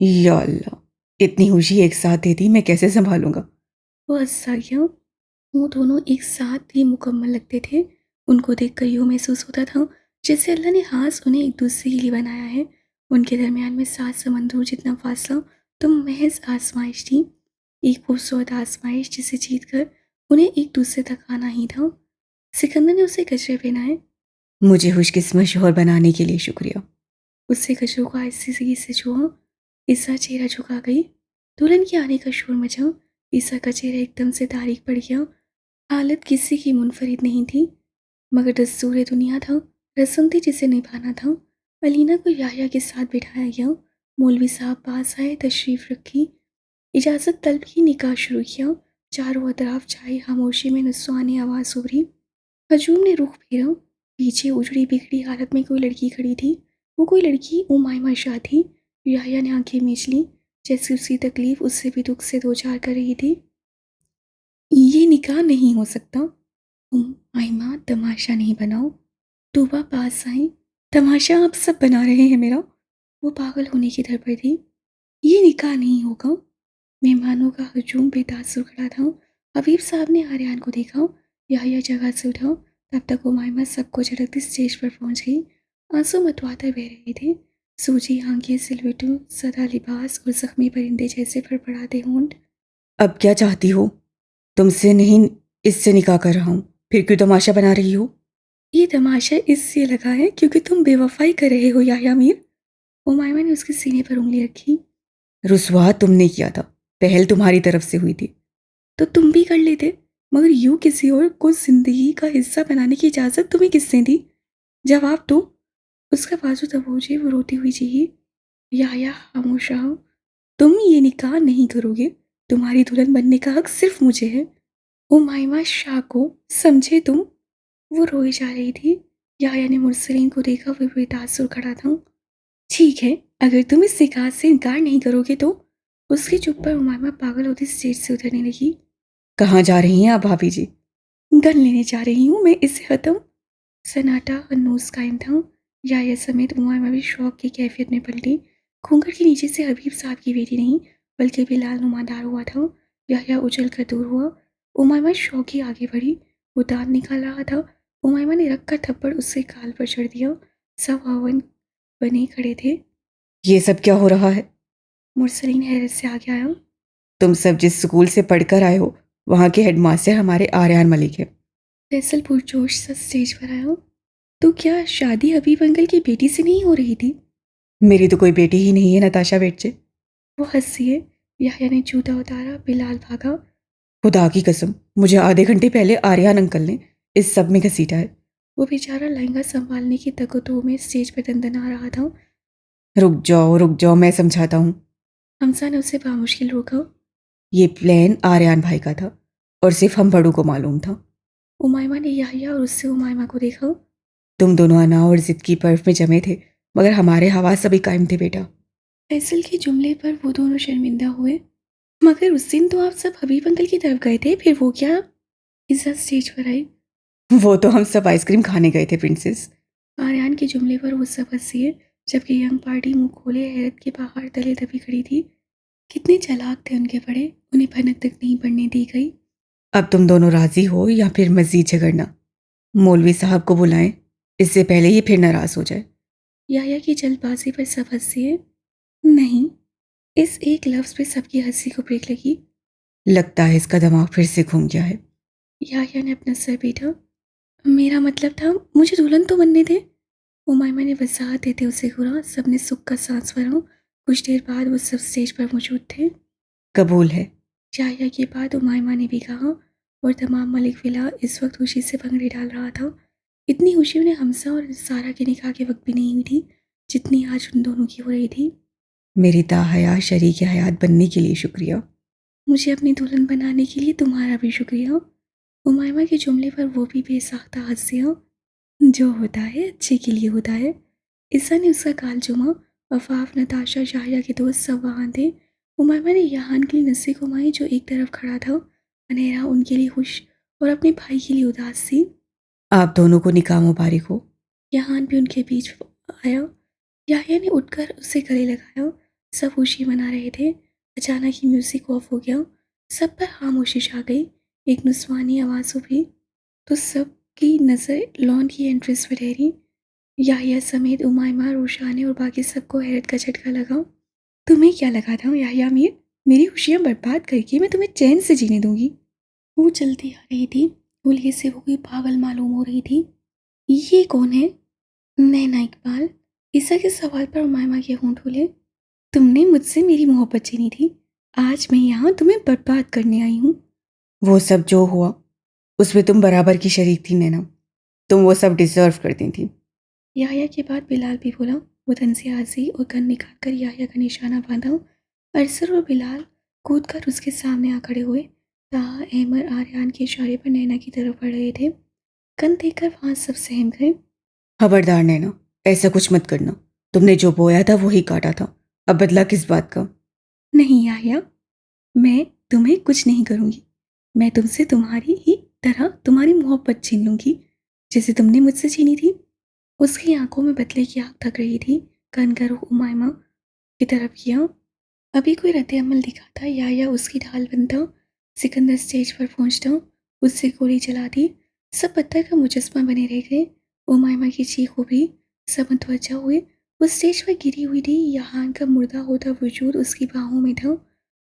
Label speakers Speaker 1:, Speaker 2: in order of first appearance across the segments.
Speaker 1: یا اللہ، اتنی خوشی ایک ساتھ دے دی، میں کیسے سنبھالوں گا؟
Speaker 2: وہ ہنسا گیا۔ وہ دونوں ایک ساتھ ہی مکمل لگتے تھے۔ ان کو دیکھ کر یوں محسوس ہوتا تھا جیسے اللہ نے خاص انہیں ایک دوسرے کے لیے بنایا ہے۔ ان کے درمیان میں 7 سمندروں جتنا فاصلہ تو محض آزمائش تھی، ایک خوبصورت آزمائش جسے جیت کر انہیں ایک دوسرے تک آنا ہی تھا۔ سکندر نے اسے گجرے پہنائے۔
Speaker 1: مجھے خوش قسمت شوہر بنانے کے لیے شکریہ۔
Speaker 2: اس سے گجروں کو آہستگی سے چھوا۔ عیسیٰ چہرہ جھکا گئی۔ دلہن کے آنے کا شور مچا۔ عیسیٰ کا چہرہ ایک دم سے تاریک پڑ گیا۔ حالت کسی کی منفرد نہیں تھی، مگر دستور دنیا تھا، رسم تھی جسے نبھانا تھا۔ علینا کو یحییٰ کے ساتھ بٹھایا گیا۔ مولوی صاحب پاس آئے، تشریف رکھی، اجازت طلب کی، نکاح شروع کیا۔ چاروں اطراف چھائی خاموشی میں نسوانی آواز ابھری۔ ہجوم نے رخ پھیرا۔ پیچھے اجڑی بگڑی حالت میں کوئی لڑکی کھڑی تھی۔ وہ کوئی لڑکی امائمہ شاہ تھی۔ یحییٰ نے آنکھیں میچ لیں، جیسے اس کی تکلیف اس سے بھی دکھ سے دوچار کر رہی تھی۔ یہ نکاح نہیں ہو سکتا۔ امائمہ، تماشا نہیں بناؤ۔ طوبہ پاس آئیں۔ تماشا آپ سب بنا رہے ہیں میرا۔ وہ پاگل ہونے کی در پر تھی۔ یہ نکاح نہیں ہوگا۔ مہمانوں کا ہجوم بے تاثر کھڑا تھا۔ حبیب صاحب نے آریان کو دیکھا۔ یحییٰ جگہ سے اٹھا۔ تب تک امائمہ سب کو جھڑکتی اسٹیج پر پہنچ گئی۔ آنسو متواتر بہہ رہے تھے۔ سوجی آنکھیں، سلوٹوں، سدا لباس اور زخمی پرندے جیسے پھڑپڑاتے ہونٹ۔
Speaker 1: اب کیا چاہتی ہو؟ تم سے نہیں، اس سے نکاح کر رہا ہوں، پھر کیوں تماشا بنا رہی ہو؟
Speaker 2: یہ تماشا اس سے لگا ہے کیونکہ تم بے وفائی کر رہے ہو یحییٰ میر۔ امائمہ نے اس کے سینے پر انگلی رکھی۔
Speaker 1: رسوا تم نے کیا تھا، پہل تمہاری طرف سے ہوئی تھی۔
Speaker 2: تو تم بھی کر لیتے، مگر یوں کسی اور کو زندگی کا حصہ بنانے کی اجازت تمہیں کس نے دی؟ جواب دو۔ اس کا بازو دبوچے وہ روتی ہوئی چیخی۔ یحییٰ خاموش رہا۔ تم یہ نکاح نہیں کرو گے، تمہاری دلہن بننے کا حق صرف مجھے ہے۔ امائمہ شاہ کو سمجھے تم؟ وہ روئی جا رہی تھی۔ یحییٰ نے مرسلین کو دیکھا، وہ بے تاثر کھڑا تھا۔ ٹھیک ہے، اگر تم اس نکاح سے انکار نہیں کرو گے تو۔ اس کی چپ پر امائمہ پاگل ہوتی اسٹیج سے اترنے لگی۔
Speaker 1: کہاں جا رہی ہیں آپ بھابھی جی؟
Speaker 2: گن لینے جا رہی ہوں میں اسے ختم۔ سناٹا ہنوز قائم تھا۔ یحییٰ سمیت امائمہ بھی شوق کی کیفیت میں پلٹی۔ گھونگھٹ کے نیچے سے حبیب صاحب کی بیٹی نہیں بلکہ بلال نمادار ہوا تھا۔ یحییٰ اچھل کر دور ہوا۔ امائمہ شوقی آگے بڑھی۔ وہ دانت نکال رہا تھا۔ امائمہ نے رکھ کر تھپڑ اس کے گال پر چڑھ دیا۔ سب خاوند بنے کھڑے تھے۔
Speaker 1: یہ سب کیا ہو رہا ہے؟
Speaker 2: مرسلین حیرت سے آگے آیا۔
Speaker 1: تم سب جس اسکول سے پڑھ کر آئے ہو، وہاں کے ہیڈ ماسٹر ہمارے آریان ملک ہے۔
Speaker 2: فیصل پرجوش سا اسٹیج پر آیا۔ تو کیا شادی حبیب انکل کی بیٹی سے نہیں ہو رہی تھی؟
Speaker 1: میری تو کوئی بیٹی ہی نہیں ہے نتاشا بیٹے۔
Speaker 2: وہ ہنسی ہے۔ یحییٰ نے جوتا اتارا۔ بلال بھاگا۔
Speaker 1: خدا کی قسم، مجھے آدھے گھنٹے پہلے آریان انکل نے اس سب میں گھسیٹا ہے۔
Speaker 2: وہ بیچارہ لہنگا سنبھالنے کی تک و تو میں اسٹیج پر دندنا رہا تھا۔
Speaker 1: رک جاؤ، میں سمجھاتا ہوں۔
Speaker 2: حمزہ نے اسے بامشکل روکا۔
Speaker 1: یہ پلان آریان بھائی کا تھا اور صرف ہم بڑوں کو معلوم تھا۔
Speaker 2: امائمہ نے یحییٰ اور اس سے امائمہ کو دیکھا۔
Speaker 1: تم دونوں انا اور ضد کی برف میں جمے تھے، مگر ہمارے حواس ابھی قائم تھے بیٹا۔
Speaker 2: فیصل کے جملے پر وہ دونوں شرمندہ ہوئے۔ مگر اس دن تو آپ سب حبیب انکل کی طرف گئے تھے، پھر وہ کیا؟ عزت اسٹیج پر آئی۔
Speaker 1: وہ تو ہم سب آئس کریم کھانے گئے تھے پرنسس۔
Speaker 2: آریان کے جملے پر وہ سب ہنسی، جبکہ ینگ پارٹی منہ کھولے حیرت کے پہاڑ تلے دبی کھڑی تھی۔ کتنے چالاک تھے ان کے بڑے، انہیں بھنک تک نہیں پڑنے دی گئی۔
Speaker 1: اب تم دونوں راضی ہو یا پھر مزید جھگڑنا؟ مولوی صاحب کو بلائیں، اس سے پہلے یہ پھر ناراض ہو جائے۔
Speaker 2: یحییٰ کی جلد بازی پر سب ہنسی۔ نہیں، اس ایک لفظ پہ سب کی ہنسی کو بریک لگی۔
Speaker 1: لگتا ہے اس کا دماغ پھر سے گھوم گیا ہے۔
Speaker 2: یحییٰ نے اپنا سر پیٹا۔ میرا مطلب تھا مجھے دلہن تو بننے دے۔ امائمہ نے وضاحت دیتے اسے گھورا۔ سب نے سکھ کا سانس بھرا۔ کچھ دیر بعد وہ سب اسٹیج پر موجود تھے۔
Speaker 1: قبول ہے۔
Speaker 2: یحییٰ کے بعد امائمہ نے بھی کہا، اور تمام ملک ولا اس وقت خوشی سے بھنگڑے ڈال رہا تھا۔ اتنی خوشی انہیں حمزہ اور سارہ کے نکاح کے وقت بھی نہیں ہوئی تھی جتنی آج ان دونوں کی ہو رہی تھی۔
Speaker 1: میری تاحیات شریک حیات بننے کے لیے شکریہ۔
Speaker 2: مجھے اپنی دلہن بنانے کے لیے تمہارا بھی شکریہ۔ امائمہ کے جملے پر وہ بھی بے ساختہ ہنس دیا۔ جو ہوتا ہے اچھے کے لیے ہوتا ہے۔ عیسیٰ نے اس کا گال چوما۔ عفاف، نتاشا، یحییٰ کے دوست سب وہاں تھے۔ امائمہ نے یحان کے لیے نظریں گھمائی جو ایک طرف کھڑا تھا۔ انیرا ان کے لیے خوش اور اپنے بھائی کے لیے اداس تھی۔
Speaker 1: آپ دونوں کو نکاح مبارک ہو۔
Speaker 2: یحان بھی ان کے بیچ آیا۔ یحییٰ نے اٹھ کر اسے گلے لگایا۔ سب خوشی منا رہے تھے، اچانک ہی میوزک آف ہو گیا، سب پر خاموشی چھا گئی، ایک نسوانی آواز ابھری تو سب کی نظر لان کی انٹریس پہ ٹھہری۔ یحییٰ سمیت امائمہ، روشانے اور باقی سب کو حیرت کا جھٹکا لگا۔ تمہیں کیا لگا تھا یحییٰ میر؟ میری خوشیاں برباد کر کے میں تمہیں چین سے جینے دوں گی؟ وہ چلتی آ رہی تھی، گلیے سے وہ کوئی پاگل معلوم ہو رہی تھی۔ یہ کون ہے؟ نینا اقبال۔ عیسیٰ کے سوال پر امائمہ کے ہونٹ پھولے۔ تم نے مجھ سے میری محبت چھینی تھی، آج میں یہاں تمہیں برباد کرنے آئی ہوں۔
Speaker 1: وہ سب جو ہوا اس میں تم برابر کی شریک تھی نینا، تم وہ سب ڈیزرو کرتی تھی۔
Speaker 2: یحییٰ کے بعد بلال بھی بولا۔ وہ تنزیہ ہنسی اور گن نکال کر یحییٰ کا نشانہ باندھا۔ ارسل اور بلال کود کر اس کے سامنے آ کھڑے ہوئے، تاہا احمر آریان کے اشارے پر نینا کی طرف بڑھ رہے تھے۔ گن دیکھ کر وہاں سب سہم گئے۔
Speaker 1: خبردار نینا، ایسا کچھ مت کرنا، تم نے جو بویا تھا وہی کاٹا تھا، اب بدلہ کس بات کا؟
Speaker 2: نہیں یحییٰ، میں تمہیں کچھ نہیں کروں گی، میں تم سے تمہاری ہی طرح تمہاری محبت چھین لوں گی جیسے تم نے مجھ سے چھینی تھی۔ اس کی آنکھوں میں بدلے کی آگ تھک رہی تھی۔ کن کا رخ امائمہ کی طرف کیا، ابھی کوئی رد عمل دکھاتا یا اس کی ڈھال بنتا۔ سکندر اسٹیج پر پہنچتا، اس سے گولی چلا دی، سب پتھر کا مجسمہ بنے رہ گئے۔ امائمہ کی چیخ ابھری، سب متوجہ ہوئے، وہ اسٹیج پر گری ہوئی تھی، یحان کا مردہ ہوتا وجود اس کی باہوں میں تھا،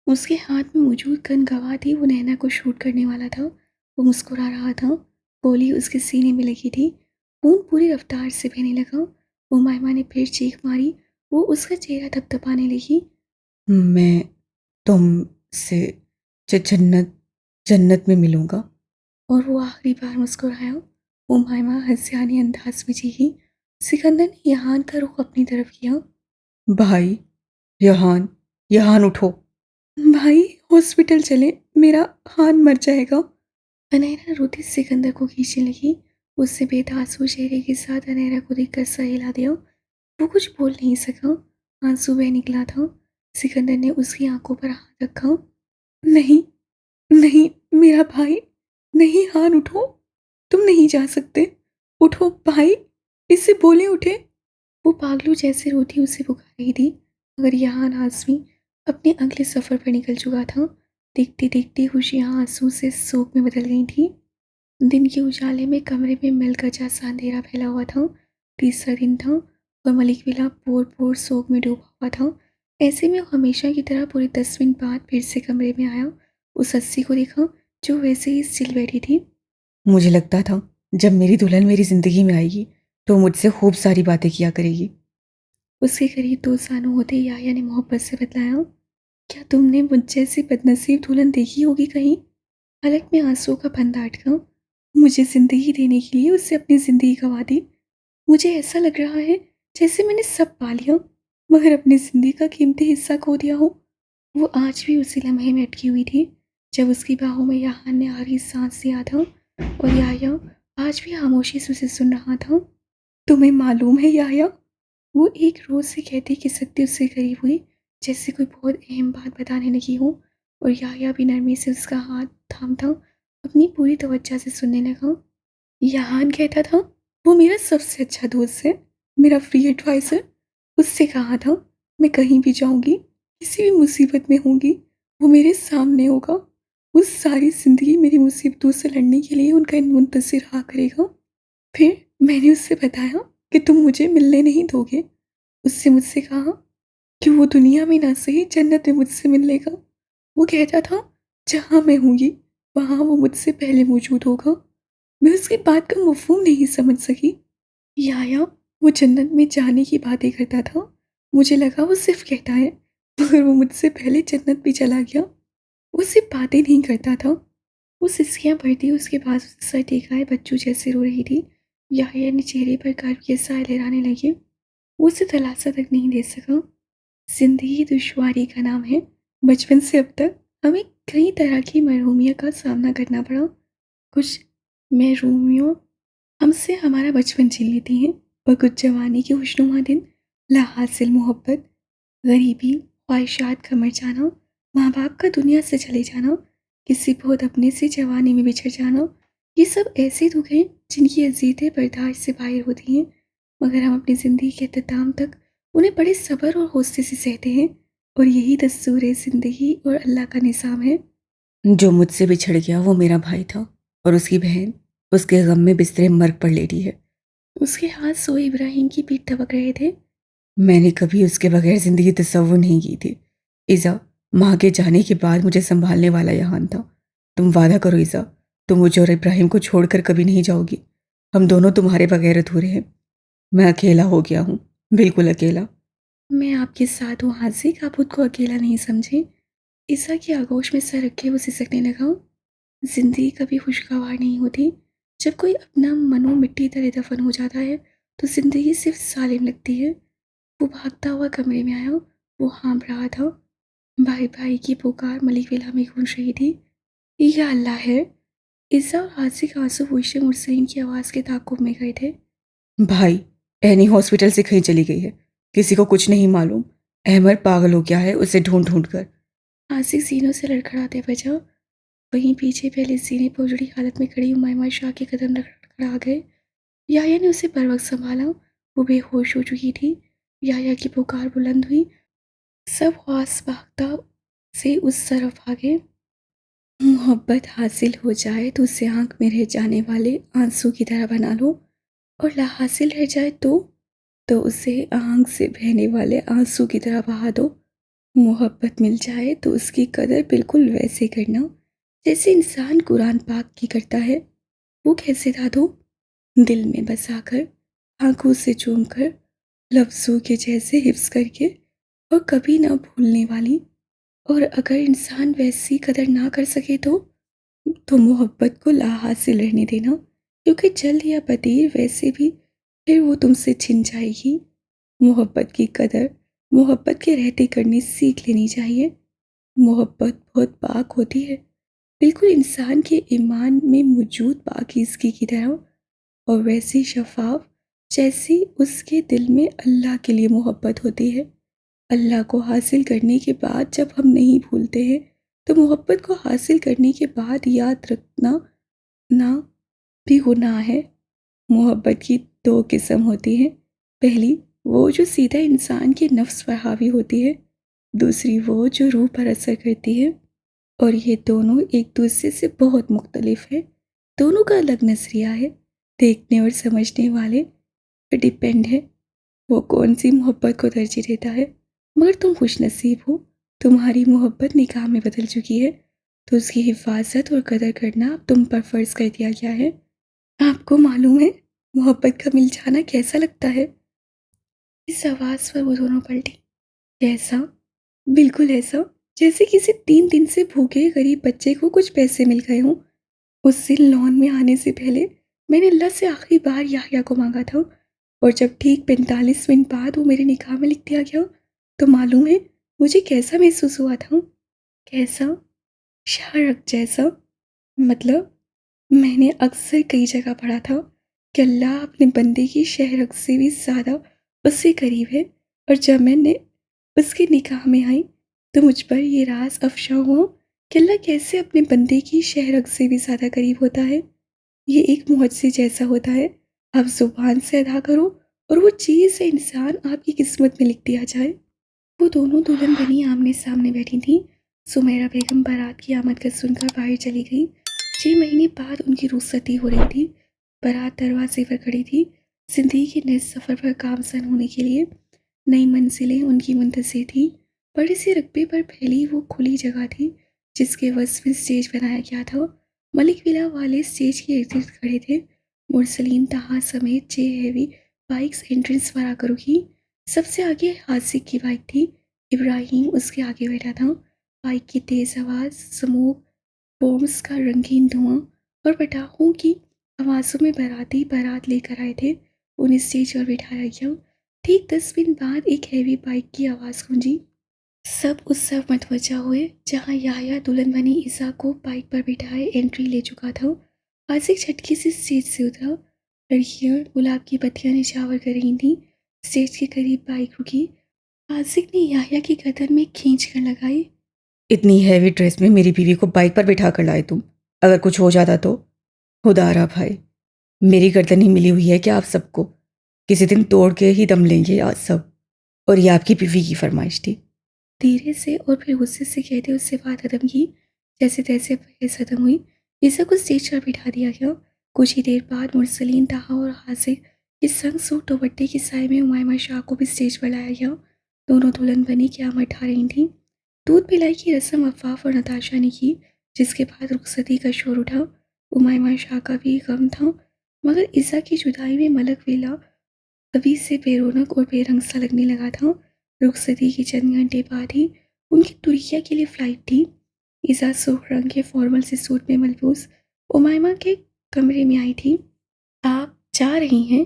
Speaker 2: اس کے ہاتھ میں موجود گن گواہ تھی، وہ نینا کو شوٹ کرنے والا تھا۔ وہ مسکرا رہا تھا، گولی اس کے سینے میں لگی تھی، خون پوری رفتار سے بہنے لگا۔ امائمہ نے پھر چیخ ماری، وہ اس کا چہرہ تھپتھپانے لگی۔
Speaker 1: میں تم سے جنت میں ملوں گا۔
Speaker 2: اور وہ آخری بار مسکرایا۔ امائمہ ہنسیانے انداز میں چیخی۔ سکندر نے یحان کا رخ اپنی طرف کیا۔
Speaker 1: بھائی، یحان اٹھو۔
Speaker 2: بھائی ہاسپٹل چلے، میرا خان مر جائے گا۔ انیرا روتی سکندر کو کھینچنے لگی، اس سے بے تاثر چہرے کے ساتھ انیرا کو دیکھ کر سر ہلا دیا۔ وہ کچھ بول نہیں سکا، آنسو بہہ نکلا تھا۔ سکندر نے اس کی آنکھوں پر ہاتھ رکھا۔ نہیں نہیں میرا بھائی، نہیں خان اٹھو، تم نہیں جا سکتے، اٹھو بھائی، اس سے بولیں اٹھے۔ وہ پاگلوں جیسے روتی اسے پکار رہی تھی، مگر یہاں آزمی اپنے اگلے سفر پر نکل چکا تھا۔ دیکھتے دیکھتے خوشیاں آنسو سے سوگ میں بدل گئی تھیں۔ دن کے اجالے میں کمرے میں مل کا جیسا اندھیرا پھیلا ہوا تھا۔ تیسرا دن تھا اور ملک ویلا پور پور سوگ میں ڈوبا ہوا تھا۔ ایسے میں وہ ہمیشہ کی طرح پورے 10 منٹ بعد پھر سے کمرے میں آیا، اس ہستی کو دیکھا جو ویسے ہی اسٹل بیٹھی تھی۔
Speaker 1: مجھے لگتا تھا جب میری دلہن میری زندگی میں آئے گی تو مجھ سے خوب ساری باتیں کیا کرے گی۔
Speaker 2: اس کے قریب 2 سالوں ہوتے یحییٰ نے محبت سے بتلایا، کیا تم نے مجھ جیسی بدنصیب دلہن دیکھی ہوگی کہیں؟ حلق میں آنسو کا پھندا اٹکا۔ مجھے زندگی دینے کے لیے اس سے اپنی زندگی گنوا دی۔ مجھے ایسا لگ رہا ہے جیسے میں نے سب پا لیا مگر اپنی زندگی کا قیمتی حصہ کھو دیا ہو۔ وہ آج بھی اسی لمحے میں اٹکی ہوئی تھی جب اس کی باہوں میں یحان نے آخری سانس لیا تھا، اور یحییٰ آج بھی خاموشی سے اسے سن رہا تھا۔ تمہیں معلوم ہے یحییٰ، وہ ایک روز سے کہتی کسکتی اس سے قریب ہوئی جیسے کوئی بہت اہم بات بتانے لگی ہو، اور یحییٰ بھی نرمی سے اس کا ہاتھ تھامتا اپنی پوری توجہ سے سننے لگا۔ یحان کہتا تھا وہ میرا سب سے اچھا دوست ہے، میرا فری ایڈوائزر، اس سے کہا تھا میں کہیں بھی جاؤں گی، کسی بھی مصیبت میں ہوں گی، وہ میرے سامنے ہوگا، وہ ساری زندگی میری مصیبتوں سے لڑنے کے لیے ان کا منتظر رہا کرے گا۔ پھر میں نے اس سے بتایا کہ تم مجھے ملنے نہیں دو گے، اس سے مجھ سے کہا کہ وہ دنیا میں نہ صحیح جنت میں مجھ سے مل لے گا۔ وہ کہتا تھا جہاں میں ہوں گی وہاں وہ مجھ سے پہلے موجود ہوگا۔ میں اس کی بات کا مفہوم نہیں سمجھ سکی۔ یحییٰ وہ جنت میں جانے کی باتیں کرتا تھا، مجھے لگا وہ صرف کہتا ہے، مگر وہ مجھ سے پہلے جنت بھی چلا گیا۔ وہ صرف باتیں نہیں کرتا تھا۔ وہ سسکیاں بھرتی اس کے پاس سر ٹیکائے بچوں جیسے رو رہی تھی۔ یحییٰ نے چہرے پر کرب کے سائے لہرانے لگے، وہ اسے دلاسا تک نہیں دے سکا۔ زندگی دشواری کا نام ہے، بچپن سے اب تک ہمیں کئی طرح کی محرومیت کا سامنا کرنا پڑا۔ کچھ محرومیوں ہم سے ہمارا بچپن چھین لیتی ہیں، اور کچھ جوانی کے خوشنما دن، لا حاصل محبت، غریبی، خواہشات کا مر جانا، ماں باپ کا دنیا سے چلے جانا، کسی بہت اپنے سے جوانی میں بچھڑ جانا، یہ سب ایسے دکھ ہیں جن کی اذیتیں برداشت سے باہر ہوتی ہیں، مگر ہم اپنی زندگی کے اختتام تک انہیں بڑے صبر اور حوصلے سے سہتے ہیں۔ اور یہی دستور زندگی اور اللہ کا نظام ہے۔
Speaker 1: جو مجھ سے بچھڑ گیا وہ میرا بھائی تھا، اور اس کی بہن اس کے غم میں بستر مرگ پر لیٹی ہے۔
Speaker 2: اس کے ہاتھ سوئے ابراہیم کی پیٹھ دبک رہے تھے۔
Speaker 1: میں نے کبھی اس کے بغیر زندگی تصور نہیں کی تھی۔ ایزا، ماں کے جانے کے بعد مجھے سنبھالنے والا یہاں تھا۔ تم وعدہ کرو ایزا، تم مجھے اور ابراہیم کو چھوڑ کر کبھی نہیں جاؤ گی۔ ہم دونوں تمہارے بغیر ادھورے ہیں۔ میں اکیلا ہو گیا ہوں، بالکل اکیلا۔
Speaker 2: میں آپ کے ساتھ ہوں حاذق، آپ خود کو اکیلا نہیں سمجھیں۔ عیسیٰ کی آغوش میں سر رکھے وہ سسکنے لگا۔ زندگی کبھی خوشگوار نہیں ہوتی۔ جب کوئی اپنا منو مٹی تلے دفن ہو جاتا ہے تو زندگی صرف ظالم لگتی ہے۔ وہ بھاگتا ہوا کمرے میں آیا، وہ ہانپ رہا تھا۔ بھائی بھائی کی پکار ملک ولا میں گونج رہی تھی۔ یا اللہ ہے! عیسیٰ اور حاذق آنسو پوچھتے مرسلین کی آواز کے تعاقب میں گئے تھے۔
Speaker 1: بھائی، اینی ہاسپٹل سے کہیں چلی گئی ہے، کسی کو کچھ نہیں معلوم۔ احمد پاگل ہو گیا ہے، اسے ڈھونڈ ڈھونڈ کر۔
Speaker 2: حاذق زینوں سے لڑکھڑاتے بجا۔ وہیں پیچھے پہلے زینے پر اجڑی حالت میں کھڑی امائمہ شاہ کے قدم لڑکھڑا گئے۔ یحییٰ نے اسے بروقت سنبھالا، وہ بے ہوش ہو چکی تھی۔ یحییٰ کی پکار بلند ہوئی، سب خواص بھاگتا سے اس طرف آگے۔ محبت حاصل ہو جائے تو اسے آنکھ میں رہ جانے والے آنسو کی طرح بنا لو، اور لا حاصل رہ جائے تو اسے آنکھ سے بہنے والے آنسو کی طرح بہا دو۔ محبت مل جائے تو اس کی قدر بالکل ویسے کرنا جیسے انسان قرآن پاک کی کرتا ہے۔ وہ کیسے دادو؟ دل میں بسا کر، آنکھوں سے چوم کر، لفظوں کے جیسے حفظ کر کے، اور کبھی نہ بھولنے والی۔ اور اگر انسان ویسی قدر نہ کر سکے تو محبت کو لا حاصل رہنے دینا، کیونکہ جلد یا بدیر ویسے بھی پھر وہ تم سے چھن جائے گی۔ محبت کی قدر محبت کے رہتے کرنی سیکھ لینی چاہیے۔ محبت بہت پاک ہوتی ہے، بالکل انسان کے ایمان میں موجود پاکیزگی کی طرح، اور ویسی شفاف جیسی اس کے دل میں اللہ کے لیے محبت ہوتی ہے۔ اللہ کو حاصل کرنے کے بعد جب ہم نہیں بھولتے ہیں تو محبت کو حاصل کرنے کے بعد یاد رکھنا نہ بھی گناہ ہے۔ محبت کی دو قسم ہوتی ہیں، پہلی وہ جو سیدھا انسان کے نفس پر حاوی ہوتی ہے، دوسری وہ جو روح پر اثر کرتی ہے، اور یہ دونوں ایک دوسرے سے بہت مختلف ہے۔ دونوں کا الگ نظریہ ہے، دیکھنے اور سمجھنے والے پر ڈیپینڈ ہے وہ کون سی محبت کو ترجیح دیتا ہے۔ مگر تم خوش نصیب ہو، تمہاری محبت نکاح میں بدل چکی ہے، تو اس کی حفاظت اور قدر کرنا اب تم پر فرض کر دیا گیا ہے۔ آپ کو معلوم ہے محبت کا مل جانا کیسا لگتا ہے؟ اس آواز پر وہ دونوں پلٹی۔ کیسا؟ بالکل ایسا جیسے کسی 3 دن سے بھوکے غریب بچے کو کچھ پیسے مل گئے ہوں۔ اس دن لون میں آنے سے پہلے میں نے اللہ سے آخری بار یحییٰ کو مانگا تھا، اور جب ٹھیک 45 منٹ بعد وہ میرے نکاح میں لکھ دیا گیا تو معلوم ہے مجھے کیسا محسوس ہوا تھا؟ کیسا؟ شارق جیسا۔ مطلب میں نے اکثر کئی جگہ پڑھا تھا کہ اللہ اپنے بندے کی شہرک سے بھی زیادہ اس سے قریب ہے، اور جب میں نے اس کے نکاح میں آئی تو مجھ پر یہ راز افشا ہوا کہ اللہ کیسے اپنے بندے کی شہرک سے بھی زیادہ قریب ہوتا ہے۔ یہ ایک معجزے جیسا ہوتا ہے، آپ زبان سے ادا کرو اور وہ چیز یا انسان آپ کی قسمت میں لکھ دیا جائے۔ وہ دونوں دلہن بنی آمنے سامنے بیٹھی تھیں۔ سمیرہ بیگم بارات کی آمد کا سن کر باہر چلی گئی۔ 6 مہینے بعد ان کی رخصتی ہو رہی تھی۔ بارات دروازے پر کھڑی تھی، زندگی کے نئے سفر پر گامزن ہونے کے لیے۔ نئی منزلیں ان کی منتظر تھیں۔ بڑے سے رقبے پر پھیلی وہ کھلی جگہ تھی جس کے وسط میں اسٹیج بنایا گیا تھا۔ ملک ولا والے اسٹیج کے ارد گرد کھڑے تھے۔ مرسلین طہا سمیت 6 ہیوی بائکس انٹرنس پر آ کر رکی۔ سب سے آگے حاذق کی بائک تھی، ابراہیم اس کے آگے بیٹھا تھا۔ بائک کی تیز آواز، سموک بومز کا رنگین دھواں اور پٹاخوں کی آوازوں میں باراتی بارات لے کر آئے تھے۔ انہیں اسٹیج پر بٹھایا گیا۔ ٹھیک 10 منٹ بعد ایک ہیوی بائک کی آواز گونجی۔ سب اس طرف متوجہ ہوئے جہاں یحییٰ دلہن بنی عیسیٰ کو بائک پر بٹھائے انٹری لے چکا تھا۔ حاذق جھٹکے سے اسٹیج سے اترا۔ لڑکیاں گلاب کی پتیاں نچھاور کر رہی تھیں۔ اسٹیج کے قریب بائک رکی۔ حاذق نے یحییٰ کی گردن میں کھینچ کر لگائی۔
Speaker 1: اتنی ہیوی ڈریس میں میری بیوی کو بائک پر بٹھا کر لائے تم، اگر کچھ ہو جاتا تو؟ خدا را بھائی، میری گردن ہی ملی ہوئی ہے کہ آپ سب کو کسی دن توڑ کے ہی دم لیں گے آج سب، اور یہ آپ کی بیوی کی فرمائش تھی۔
Speaker 2: دھیرے سے اور پھر غصے سے کہتے اس سے بات ختم کی۔ جیسے تیسے بحث ختم ہوئی، عیسیٰ کو اسٹیج پر بٹھا دیا گیا۔ کچھ ہی دیر بعد مرسلین، طہا اور حاسق کے سنگ سوٹ دوپٹے کے سائے میں امائمہ شاہ کو بھی اسٹیج پر لایا گیا۔ دونوں دلہن بنی قیامت ٹھا رہی تھیں۔ دودھ پلائی کی رسم عفاف اور نتاشا نے کی، جس کے بعد رخصتی کا شور اٹھا۔ امائمہ شاہ کا بھی غم تھا، مگر عیسیٰ کی جدائی میں ملک ویلا ابھی سے بے رونق اور بے رنگ سا لگنے لگا تھا۔ رخصتی کے چند گھنٹے بعد ہی ان کی ترکیہ کے لیے فلائٹ تھی۔ عیسیٰ سرخ رنگ کے فارمل سے سوٹ میں ملبوس امائمہ کے کمرے میں آئی تھی۔ آپ جا رہی ہیں؟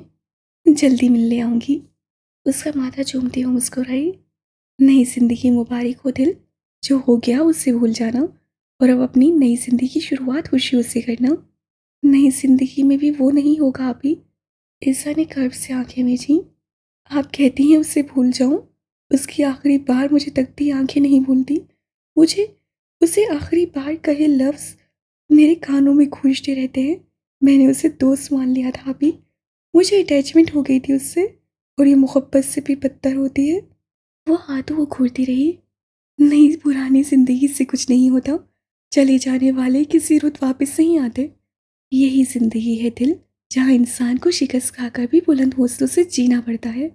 Speaker 2: جلدی ملنے آؤں گی، اس کا ماتھا چومتے ہوئے مسکرائی۔ نئی زندگی مبارک ہو دل، جو ہو گیا اس سے بھول جانا اور اب اپنی نئی زندگی کی شروعات خوشیوں سے کرنا۔ نئی زندگی میں بھی وہ نہیں ہوگا ابھی، عیسیٰ نے کرب سے آنکھیں بھیجیں۔ آپ کہتی ہیں اسے بھول جاؤں؟ اس کی آخری بار مجھے تکتی آنکھیں نہیں بھولتی۔ مجھے اسے آخری بار کہے لفظ میرے کانوں میں گونجتے رہتے ہیں۔ میں نے اسے دوست مان لیا تھا ابھی، مجھے اٹیچمنٹ ہو گئی تھی اس سے، اور یہ محبت سے بھی بدتر ہوتی ہے۔ وہ ہاتھوں کو گھورتی رہی۔ نئی پرانی زندگی سے کچھ نہیں ہوتا، چلے جانے والے کسی روز واپس نہیں آتے۔ یہی زندگی ہے دل، جہاں انسان کو شکست کھا کر بھی بلند حوصلوں سے جینا پڑتا ہے۔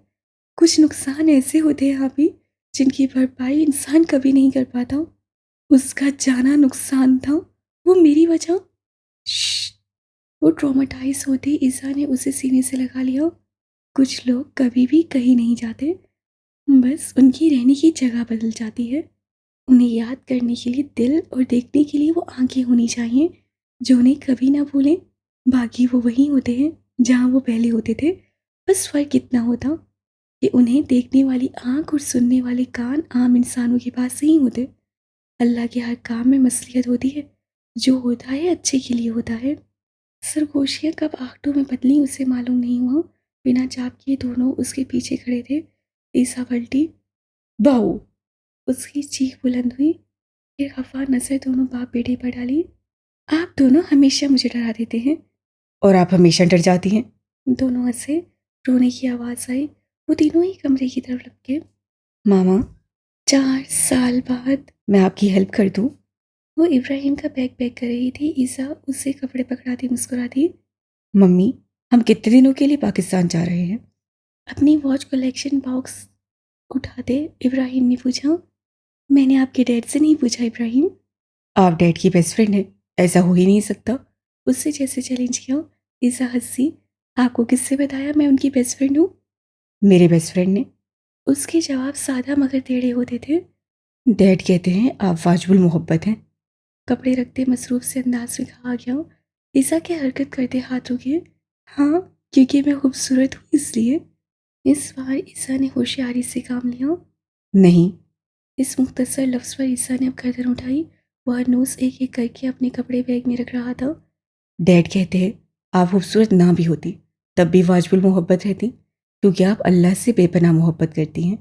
Speaker 2: کچھ نقصان ایسے ہوتے ہیں ابھی جن کی بھرپائی انسان کبھی نہیں کر پاتا۔ اس کا جانا نقصان تھا، وہ میری وجہ۔ شش، وہ ٹرامیٹائز ہوتے عیسیٰ نے اسے سینے سے لگا لیا۔ کچھ لوگ کبھی بھی کہیں نہیں جاتے، بس ان کی رہنے کی جگہ بدل جاتی ہے۔ انہیں یاد کرنے کے لیے دل اور دیکھنے کے لیے وہ آنکھیں ہونی چاہیے جو انہیں کبھی نہ بھولیں۔ باقی وہ وہیں ہوتے ہیں جہاں وہ پہلے ہوتے تھے، بس فرق اتنا ہوتا کہ انہیں دیکھنے والی آنکھ اور سننے والے کان عام انسانوں کے پاس نہیں ہوتے۔ اللہ کے ہر کام میں مصلحت ہوتی ہے، جو ہوتا ہے اچھے کے لیے ہوتا ہے۔ سرگوشیاں کب آنکھوں میں بدلیں اسے معلوم نہیں ہوا۔ بنا چاپ کیے دونوں اس کے پیچھے کھڑے تھے۔ عیسیٰ پلٹی، بہو، اس کی چیخ بلند ہوئی، پھر خفا نظر دونوں باپ بیٹے پر ڈالی۔ آپ دونوں ہمیشہ مجھے ڈرا دیتے ہیں۔
Speaker 1: اور آپ ہمیشہ ڈر جاتی ہیں۔
Speaker 2: دونوں ہنسے، رونے کی آواز آئی۔ وہ تینوں ہی کمرے کی طرف لپکے۔
Speaker 1: ماما،
Speaker 2: 4 سال بعد
Speaker 1: میں آپ کی ہیلپ کر دوں؟
Speaker 2: وہ ابراہیم کا بیگ پیک کر رہی تھی۔ عیسیٰ اسے کپڑے پکڑاتی مسکراتی۔
Speaker 1: ممی، ہم کتنے دنوں کے لیے پاکستان جا رہے ہیں؟
Speaker 2: اپنی واچ کلیکشن باکس اٹھاتے ابراہیم نے پوچھا۔ میں نے آپ کے ڈیڈ سے نہیں پوچھا ابراہیم۔
Speaker 1: آپ ڈیڈ کی بیسٹ فرینڈ ہیں، ایسا ہو ہی نہیں سکتا۔
Speaker 2: اس سے جیسے چیلنج کیا۔ عیسیٰ ہنسی، آپ کو کس سے بتایا میں ان کی بیسٹ فرینڈ ہوں؟
Speaker 1: میرے بیسٹ فرینڈ نے۔
Speaker 2: اس کے جواب سادہ مگر ٹیڑھے ہوتے تھے۔
Speaker 1: ڈیڈ کہتے ہیں آپ واجب المحبت ہیں۔
Speaker 2: کپڑے رکھتے مصروف سے انداز میں کہا گیا۔ عیسیٰ کے حرکت کرتے ہاتھ رکے۔ ہاں، کیونکہ میں خوبصورت ہوں اس لیے۔ اس بار عیسیٰ نے ہوشیاری سے کام لیا۔
Speaker 1: نہیں۔
Speaker 2: اس مختصر لفظ پر عیسیٰ نے اب گردن اٹھائی۔ وہ ہر نوز ایک ایک کر کے اپنے کپڑے بیگ میں رکھ رہا تھا۔
Speaker 1: ڈیڈ کہتے ہیں آپ خوبصورت نہ بھی ہوتی تب بھی واجب المحبت رہتی، کیونکہ آپ اللہ سے بے پناہ محبت کرتی ہیں۔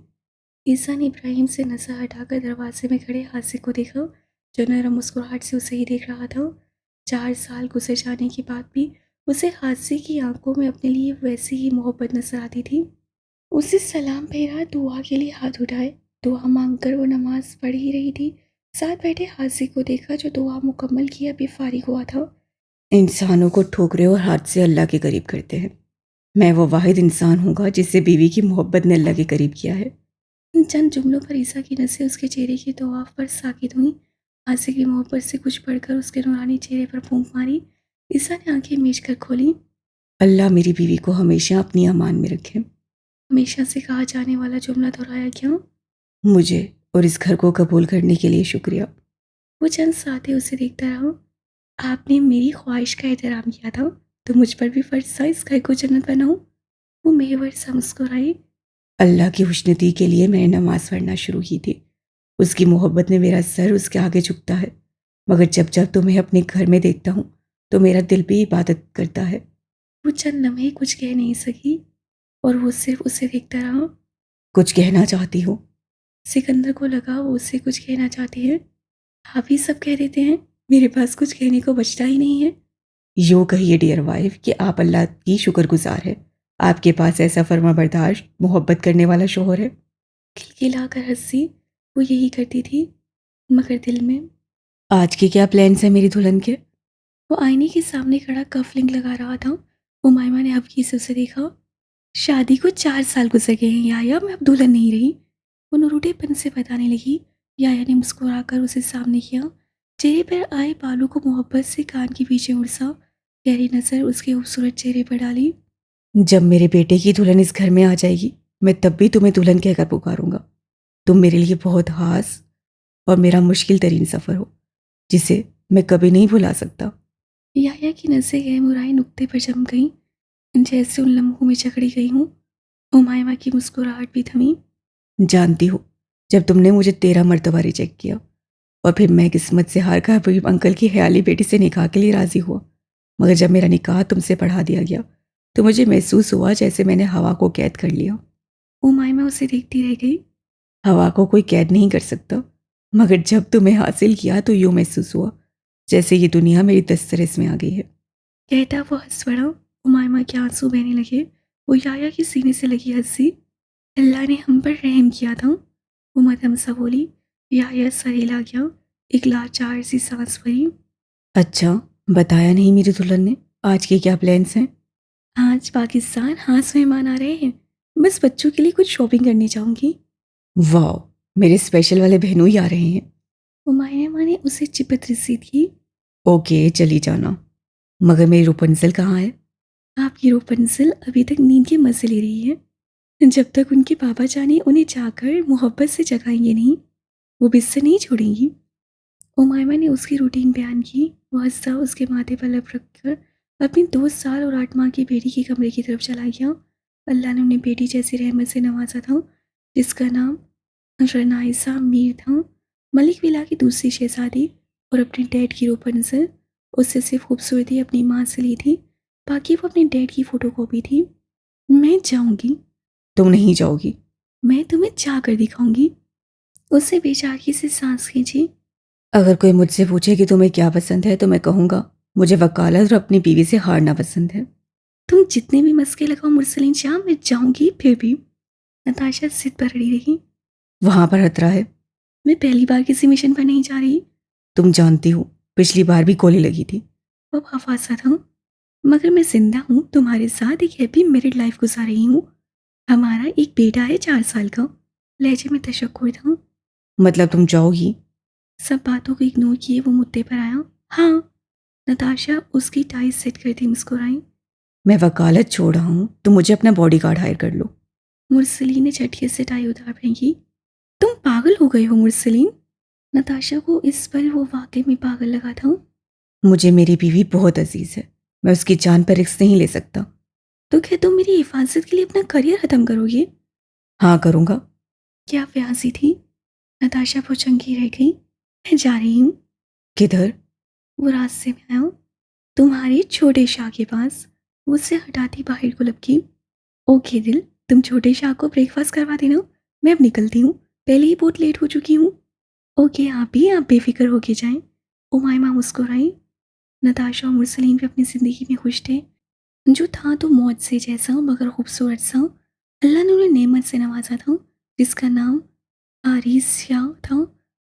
Speaker 2: عیسیٰ نے ابراہیم سے نظر ہٹا کر دروازے میں کھڑے حاسق کو دیکھا، جو نرم مسکراہٹ سے اسے ہی دیکھ رہا تھا۔ 4 سال گزر جانے کے بعد بھی اسے حاسق کی آنکھوں میں اپنے لیے ویسی ہی محبت نظر آتی تھی۔ اسے سلام پھیرا، دعا کے لیے ہاتھ اٹھائے۔ دعا مانگ کر وہ نماز پڑھ ہی رہی تھی، ساتھ بیٹھے حاسق کو دیکھا جو دعا مکمل کیے ابھی فارغ ہوا تھا۔
Speaker 1: انسانوں کو ٹھوکرے اور ہاتھ سے اللہ کے قریب کرتے ہیں، میں وہ واحد انسان ہوں گا جس سے بیوی کی محبت نے اللہ کے قریب کیا ہے۔
Speaker 2: چند جملوں پر عیسیٰ کی نظریں اس کے چہرے کے طواف پر ساکت ہوئیں۔ حاسق کی محبت سے کچھ پڑھ کر اس کے نورانی چہرے پر پھونک ماری۔ عیسیٰ نے آنکھیں میچ کر کھولیں۔
Speaker 1: اللہ میری بیوی کو ہمیشہ اپنی امان میں رکھے۔
Speaker 2: ہمیشہ سے کہا جانے والا جملہ دہرایا گیا۔
Speaker 1: مجھے اور اس گھر کو قبول کرنے کے لیے شکریہ۔
Speaker 2: وہ چند ساتھ اسے دیکھتا رہا۔ آپ نے میری خواہش کا احترام کیا تھا تو مجھ پر بھی فرض تھا اس گھر کو جنت بناؤں۔ وہ محور سا مسکرائی۔
Speaker 1: اللہ کی خوشنودی کے لیے میں نے نماز پڑھنا شروع کی تھی، اس کی محبت میں میرا سر اس کے آگے جھکتا ہے، مگر جب جب تمہیں اپنے گھر میں دیکھتا ہوں تو میرا دل بھی عبادت کرتا ہے۔
Speaker 2: وہ چند لمحے کچھ کہہ نہیں سکی اور وہ صرف اسے دیکھتا رہا۔
Speaker 1: کچھ کہنا چاہتی ہو؟
Speaker 2: سکندر کو لگا وہ اس سے کچھ کہنا چاہتی ہے۔ آپ ہی سب کہہ دیتے ہیں، میرے پاس کچھ کہنے کو بچتا ہی نہیں ہے۔
Speaker 1: یوں کہیے ڈیئر وائف کہ آپ اللہ کی شکر گزار ہے، آپ کے پاس ایسا فرما برداشت محبت کرنے والا شوہر ہے۔
Speaker 2: کھلکھلا کر ہنسی۔ وہ یہی کرتی تھی، مگر دل میں
Speaker 1: آج کے کیا پلانس ہیں میری دلہن کے؟
Speaker 2: وہ آئینے کے سامنے کھڑا کفلنگ لگا رہا تھا۔ امائمہ نے ہفکی سے اسے دیکھا۔ شادی کو 4 سال گزر گئے ہیں یایا، میں اب دلہن نہیں رہی، وہ نروٹے پن سے بتانے لگی۔ یایا نے مسکرا کر اسے سامنے کیا، چہرے پر آئے بالوں کو محبت سے کان کے پیچھے اڑسا، گہری نظر اس کے خوبصورت چہرے پر ڈالی۔
Speaker 1: جب میرے بیٹے کی دلہن اس گھر میں آ جائے گی میں تب بھی تمہیں دلہن کہہ کر پکاروں گا۔ تم میرے لیے بہت خاص اور میرا مشکل ترین سفر ہو جسے میں کبھی نہیں بھلا سکتا۔
Speaker 2: یایا کی نظریں غیر مرئی نقطے پر جم گئیں، جیسے ان لمحوں میں جکڑی گئی ہوں۔ امائمہ کی مسکراہٹ بھی تھمی۔
Speaker 1: جانتی ہو، جب تم نے مجھے 13 مرتبہ ریجیکٹ کیا اور پھر میں قسمت سے ہار کر حبیب انکل کی خیالی بیٹی سے نکاح کے لیے راضی ہوا، مگر جب میرا نکاح تم سے پڑھا دیا گیا تو مجھے محسوس ہوا جیسے میں نے ہوا کو قید کر لیا۔
Speaker 2: امائمہ اسے دیکھتی رہ گئی۔
Speaker 1: ہوا کو کوئی قید نہیں کر سکتا، مگر جب تمہیں حاصل کیا تو یوں محسوس ہوا جیسے یہ دنیا میری دسترس میں آ گئی ہے۔
Speaker 2: کہتا وہ ہنس پڑا۔ امائمہ کے آنسو بہنے لگے۔ وہ یایا کی سینے سے لگی ہنسی۔ اللہ نے ہم پر رحم کیا تھا، وہ مدھم سا بولی۔ یایا سر ہلا گیا، ایک لاچار سی سانس بھری۔
Speaker 1: اچھا، بتایا نہیں میری دلہن نے آج کے کیا پلانس ہیں؟
Speaker 2: آج پاکستان ہاس مہمان آ رہے ہیں، بس بچوں کے لیے کچھ شاپنگ کرنے جاؤں گی۔
Speaker 1: واو، میرے اسپیشل والے بہنوں ہی آ رہے ہیں۔
Speaker 2: امائمہ نے اسے چپت رسید کی۔
Speaker 1: اوکے، چلی جانا، مگر میری روپنزل کہاں ہے؟
Speaker 2: آپ کی روپنزل ابھی تک نیند کے مزے لے رہی ہے، جب تک ان کے بابا جانے انہیں جا کر محبت سے جگائیں گے نہیں، وہ بستر نہیں چھوڑیں گی۔ امائمہ نے اس کی روٹین بیان کی۔ وہ ہنسا اس کے ماتھے پر لب رکھ کر اپنی 2 سال اور 8 ماہ کی بیٹی کے کمرے کی طرف چلا گیا۔ اللہ نے انہیں بیٹی جیسی رحمت سے نوازا تھا، جس کا نام رنائسا میر تھا، ملک ولا کی دوسری شہزادی اور اپنے ڈیڈ کی روپنزل۔ اس سے صرف خوبصورتی اپنی ماں سے لی تھی، باقی وہ اپنے ڈیڈ کی فوٹو کاپی تھی۔ میں جاؤں گی،
Speaker 1: تم نہیں جاؤ گی؟
Speaker 2: میں تمہیں جا کر دکھاؤں گی۔ اس نے بے چاقی سے سانس کھینچی۔
Speaker 1: اگر کوئی مجھ سے پوچھے کہ تمہیں کیا پسند ہے تو میں کہوں گا مجھے وکالت اور اپنی بیوی سے ہارنا پسند ہے۔
Speaker 2: تم جتنے بھی مسئلے لگاؤ مرسلین شاہ، میں جاؤں گی پھر بھی۔ نتاشا ضد پر اڑی رہی۔
Speaker 1: وہاں پر خطرہ ہے۔
Speaker 2: میں پہلی بار کسی مشن پر نہیں جا رہی۔
Speaker 1: تم جانتی ہو پچھلی بار بھی گولی لگی تھی۔
Speaker 2: وہ حفاظت تھا، مگر میں زندہ ہوں، تمہارے ساتھ ایک ہیپی میرڈ لائف گزار رہی ہوں۔ ہمارا ایک بیٹا ہے 4 سال کا۔ لہجے میں تشکر تھا۔
Speaker 1: مطلب تم جاؤ گی؟
Speaker 2: سب باتوں کو اگنور کیے وہ مدعے پر آیا۔ ہاں، نتاشا اس کی ٹائی سیٹ کرتی مسکرائی۔
Speaker 1: میں وکالت چھوڑ رہا ہوں، تم مجھے اپنا باڈی گارڈ ہائر کر لو۔
Speaker 2: مرسلین نے جھٹکے سے ٹائی اتار پھینکی۔ تم پاگل ہو گئے ہو مرسلین؟ نتاشا کو اس پر وہ واقعی میں پاگل لگا تھا۔
Speaker 1: مجھے میری بیوی بہت عزیز ہے، میں اس کی جان پر رسک نہیں لے سکتا۔
Speaker 2: تو کیا تم میری حفاظت کے لیے اپنا کریئر ختم کرو گے؟
Speaker 1: ہاں کروں گا۔
Speaker 2: کیا پیاسی تھی؟ نتاشا پھچنکی رہ گئی۔ میں جا رہی ہوں۔
Speaker 1: کدھر؟
Speaker 2: وہ راستے میں آیا، تمہارے چھوٹے شاہ کے پاس۔ وہ اسے ہٹاتی باہر کو لپکی۔ اوکے دل، تم چھوٹے شاہ کو بریک فاسٹ کروا دینا، میں اب نکلتی ہوں، پہلے ہی بہت لیٹ ہو چکی ہوں۔ اوکے آپ بے فکر ہو کے جائیں۔ امائمہ مسکرائی۔ نتاشا اور مرسلین بھی اپنی زندگی میں خوش تھے، جو تھا تو موت سے جیسا مگر خوبصورت سا۔ اللہ نے انہیں نعمت سے نوازا تھا جس کا نام حارث شاہ تھا،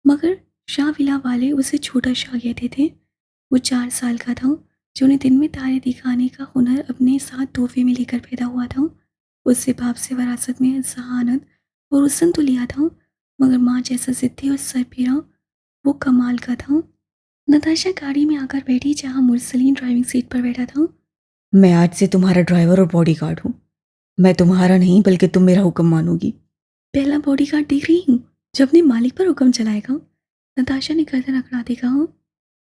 Speaker 2: مگر شاہ ولا والے اسے چھوٹا شاہ کہتے تھے۔ وہ 4 سال کا تھا، جو انہیں دن میں تارے دکھانے کا ہنر اپنے ساتھ تحفے میں لے کر پیدا ہوا تھا۔ اس سے باپ سے وراثت میں ذہانت اور حسن تو لیا تھا، مگر ماں جیسا ضدی اور سربراہ وہ کمال کا تھا۔ نتاشا گاڑی میں آ کر بیٹھی جہاں مرسلین ڈرائیونگ سیٹ پر بیٹھا تھا۔
Speaker 1: میں آج سے تمہارا ڈرائیور اور باڈی گارڈ ہوں۔ میں تمہارا نہیں بلکہ تم میرا حکم مانو گی۔
Speaker 2: پہلا باڈی گارڈ دیکھ رہی ہوں جو اپنے مالک پر حکم چلائے گا، نتاشا نے گردن اکڑاتے کہا۔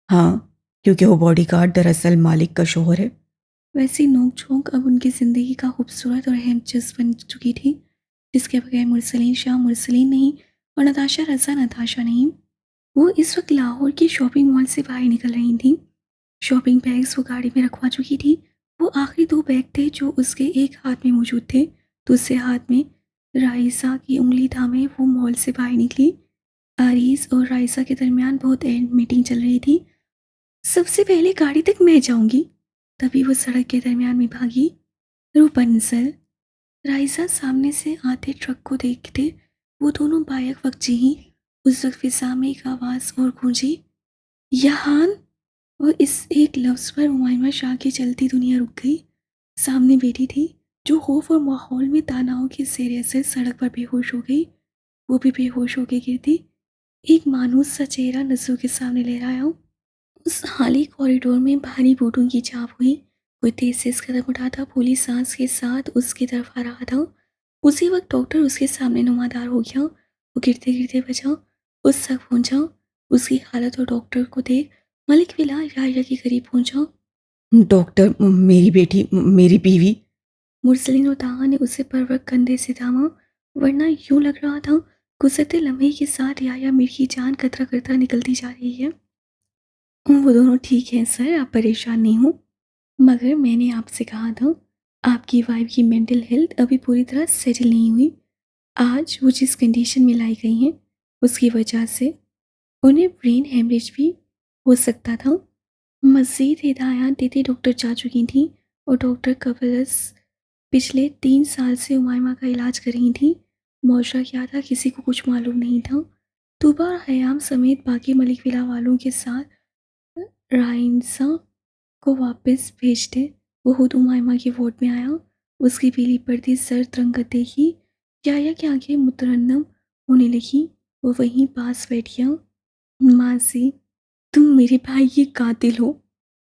Speaker 1: ہاں، کیونکہ وہ باڈی گارڈ دراصل مالک کا شوہر ہے۔
Speaker 2: ویسی نوک جھونک اب ان کی زندگی کا خوبصورت اور اہم جز بن چکی تھی، جس کے بغیر مرسلین شاہ مرسلین نہیں اور نتاشا رضا نتاشا نہیں۔ وہ اس وقت لاہور کی شاپنگ مال سے باہر نکل رہی تھیں۔ شاپنگ بیگز وہ گاڑی میں رکھوا چکی تھی۔ وہ آخری 2 بیگ تھے جو اس کے ایک ہاتھ میں موجود تھے، دوسرے ہاتھ میں رائسا کی انگلی تھامے وہ مال سے باہر نکلی۔ آریز اور رائسا کے درمیان بہت اہم میٹنگ چل رہی تھی۔ سب سے پہلے گاڑی تک میں جاؤں گی، تبھی وہ سڑک کے درمیان میں بھاگی۔ روپنزل، رائسا سامنے سے آتے ٹرک کو دیکھتے وہ دونوں بائیک وقت جی اس وقت فضا میں ایک آواز اور گونجی، یہان! اور اس ایک لفظ پر عمائمہ شاہ کی چلتی دنیا رک گئی۔ سامنے بیٹی تھی جو خوف اور ماحول میں تناؤ کے زیر اثر سڑک پر بے ہوش ہو گئی۔ وہ بھی بے ہوش ہو کے گرتی، ایک مانوس سا چہرہ نظروں کے سامنے لہرایا۔ اس خالی کوریڈور میں بھاری بوٹوں کی چاپ ہوئی، کوئی تیز تیز قدم اٹھاتا پھولی سانس کے ساتھ اس کی طرف آ رہا تھا۔ اسی وقت ڈاکٹر اس کے سامنے نمودار ہو گیا۔ وہ گرتے گرتے بچا، اس تک پہنچا۔ اس کی حالت اور ڈاکٹر کو دیکھ ملک ولا یحییٰ کے قریب پہنچا۔
Speaker 1: ڈاکٹر، میری بیٹی، میری بیوی۔
Speaker 2: مرسلین اور طاہا نے اسے پروک کندھے سے تھاما، ورنہ یوں لگ رہا تھا گزرتے لمحے کے ساتھ یحییٰ میر کی جان قطرہ قطرہ نکلتی جا رہی ہے۔ وہ دونوں ٹھیک ہیں سر، آپ پریشان نہیں ہوں، مگر میں نے آپ سے کہا تھا آپ کی وائف کی مینٹل ہیلتھ ابھی پوری طرح سیٹل نہیں ہوئی۔ آج وہ جس کنڈیشن میں لائی گئی ہیں اس کی وجہ سے انہیں برین ہیمریج بھی ہو سکتا تھا۔ مزید ہدایات دیتے ڈاکٹر جا چکی تھیں اور ڈاکٹر قبلس پچھلے 3 سال سے عمائمہ کا علاج کر رہی تھیں۔ معاشرہ کیا تھا کسی کو کچھ معلوم نہیں تھا۔ طوبہ اور حیام سمیت باقی ملک ولا والوں کے ساتھ رائنسا کو واپس بھیجتے وہ خود عمائمہ کی وارڈ میں آیا۔ اس کی پیلی پڑتی زرد رنگت دیکھی، یحییٰ کی آنکھیں مترنم ہونے لگیں۔ وہ وہیں پاس بیٹھ گیا۔ ماضی، تم میرے بھائی کی قاتل ہو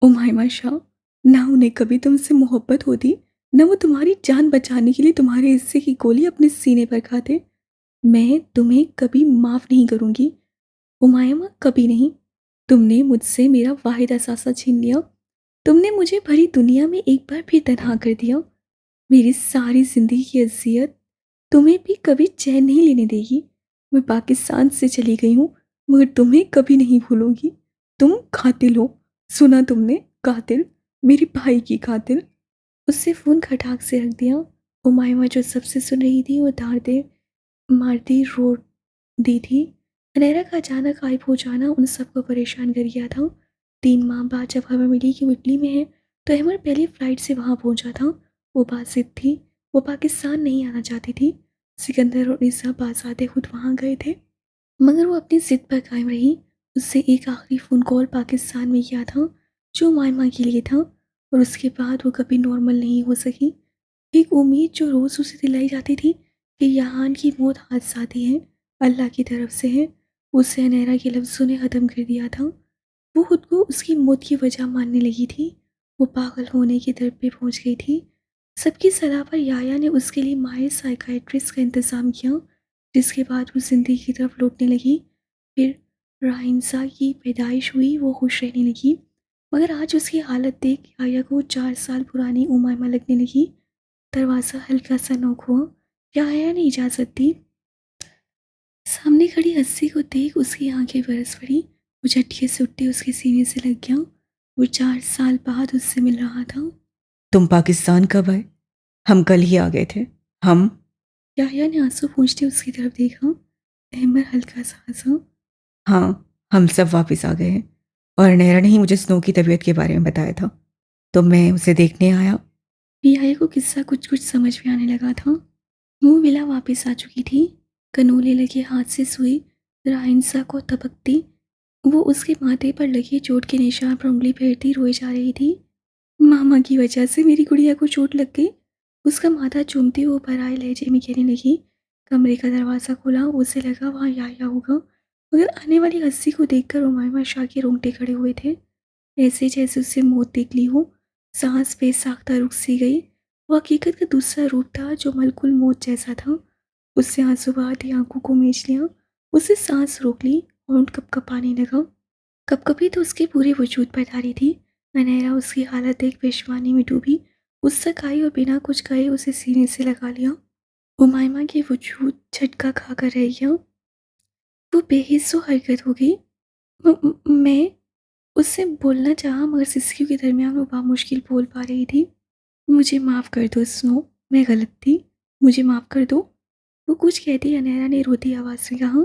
Speaker 2: عمائمہ شاہ۔ نہ انہیں کبھی تم سے محبت ہوتی، نہ وہ تمہاری جان بچانے کے لیے تمہارے حصے کی گولی اپنے سینے پر کھاتے۔ میں تمہیں کبھی معاف نہیں کروں گی عمائمہ، کبھی نہیں۔ تم نے مجھ سے میرا واحد اثاثہ چھین لیا۔ تم نے مجھے بھری دنیا میں ایک بار پھر تنہا کر دیا۔ میری ساری زندگی کی اذیت تمہیں بھی کبھی چین نہیں لینے دے گی۔ میں پاکستان سے چلی گئی ہوں مگر تمہیں کبھی نہیں بھولوں گی۔ تم قاتل ہو، سنا تم نے؟ قاتل، میرے بھائی کی قاتل۔ اس سے فون کھٹاک سے رکھ دیا۔ عمائمہ جو سب سے سن رہی تھی وہ دھاڑتے مارتی رو دی تھی۔ حنیرہ کا اچانک غائب ہو جانا ان سب کو پریشان کر گیا تھا۔ 3 ماہ بعد جب خبر ملی کہ وہ اٹلی میں ہے تو احمد پہلی فلائٹ سے وہاں پہنچا تھا۔ وہ باسط تھی، وہ پاکستان نہیں آنا چاہتی تھی۔ سکندر اور عزا بازادے خود وہاں گئے تھے مگر وہ اپنی ضد پر قائم رہی۔ اس سے ایک آخری فون کال پاکستان میں کیا تھا جو عمائمہ کے لیے تھا، اور اس کے بعد وہ کبھی نارمل نہیں ہو سکی۔ ایک امید جو روز اسے دلائی جاتی تھی کہ یہان کی موت حادثاتی ہے، اللہ کی طرف سے ہے، اسے حنیرہ کے لفظوں نے ختم کر دیا تھا۔ وہ خود کو اس کی موت کی وجہ ماننے لگی تھی۔ وہ پاگل ہونے کی درد پہ پہنچ گئی تھی۔ سب کی صلاح پر یحییٰ نے اس کے لیے ماہر سائیکائٹرسٹ کا انتظام کیا، جس کے بعد وہ زندگی کی طرف لوٹنے لگی۔ پھر رائنسا کی پیدائش ہوئی، وہ خوش رہنے لگی، مگر آج اس کی حالت دیکھ یحییٰ کو 4 سال پرانی عمائمہ لگنے لگی۔ دروازہ ہلکا سا نوک ہوا، یحییٰ نے اجازت دی۔ سامنے کھڑی ہستی کو دیکھ اس کی آنکھیں برس پڑی۔ وہ جھٹکے سے اٹھتے اس کے سینے سے لگ گیا۔ وہ 4 سال بعد اس سے مل رہا تھا۔
Speaker 1: تم پاکستان کب آئے؟ ہم کل ہی آ گئے تھے۔ ہم؟
Speaker 2: یحییٰ نے آنسو پوچھتے اس کی طرف دیکھا۔ احمد ہلکا سا ہنسا۔
Speaker 1: ہاں، ہم سب واپس آ گئے ہیں، اور نیرا نے ہی مجھے سنو کی طبیعت کے بارے میں بتایا تھا تو میں اسے دیکھنے آیا۔
Speaker 2: یحییٰ کو قصہ کچھ سمجھ میں آنے لگا تھا۔ وہ ولا واپس آ چکی تھی، کنولے لگے ہاتھ سے سوئی رائنسا کو تبکتی۔ وہ اس کے ماتھے پر لگے چوٹ کے نشان پر انگلی پھیرتی روئے جا رہی تھی۔ ماما کی وجہ سے میری گڑیا کو چوٹ لگ گئی، اس کا ماتھا چومتی وہ برائے لہجے میں کہنے لگی۔ کمرے کا دروازہ کھلا، اسے لگا وہاں یحییٰ ہوگا، مگر آنے والی ہستی کو دیکھ کر عمائمہ شاہ کے رونگٹے کھڑے ہوئے تھے، ایسے جیسے اسے موت دیکھ لی ہو۔ سانس بے ساختہ رک سی گئی۔ وہ حقیقت کا دوسرا روپ تھا جو ملک الموت جیسا تھا۔ اس سے آنسو بہاتی آنکھوں کو میچ لیا، اسے سانس روک لی، ہونٹ کپ کپانے لگا۔ کپ کپی تو اس کے پورے وجود پر تاری تھی۔ حنیرہ اس کی حالت دیکھ پیشوانی میں ڈوبی، اس تک آئی اور بنا کچھ کہے اسے سینے سے لگا لیا۔ عمائمہ کے وجود جھٹکا کھا کر رہ گیا۔ وہ بے حس و حرکت ہو گئی۔ میں اس سے بولنا چاہا مگر سسکیوں کے درمیان وہ بامشکل بول پا رہی تھی۔ مجھے معاف کر دو سنو، میں غلط تھی، مجھے معاف کر دو۔ وہ کچھ کہتی حنیرہ نے روتی آواز میں کہا،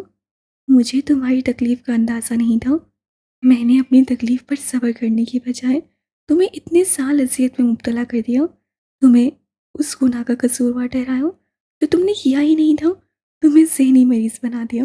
Speaker 2: مجھے تمہاری تکلیف کا اندازہ نہیں تھا۔ میں نے اپنی تکلیف پر صبر کرنے کی بجائے تمہیں اتنے سال اذیت میں مبتلا کر دیا، تمہیں اس گناہ کا قصوروار ٹھہرایا جو تم نے کیا ہی نہیں تھا، تمہیں ذہنی مریض بنا دیا،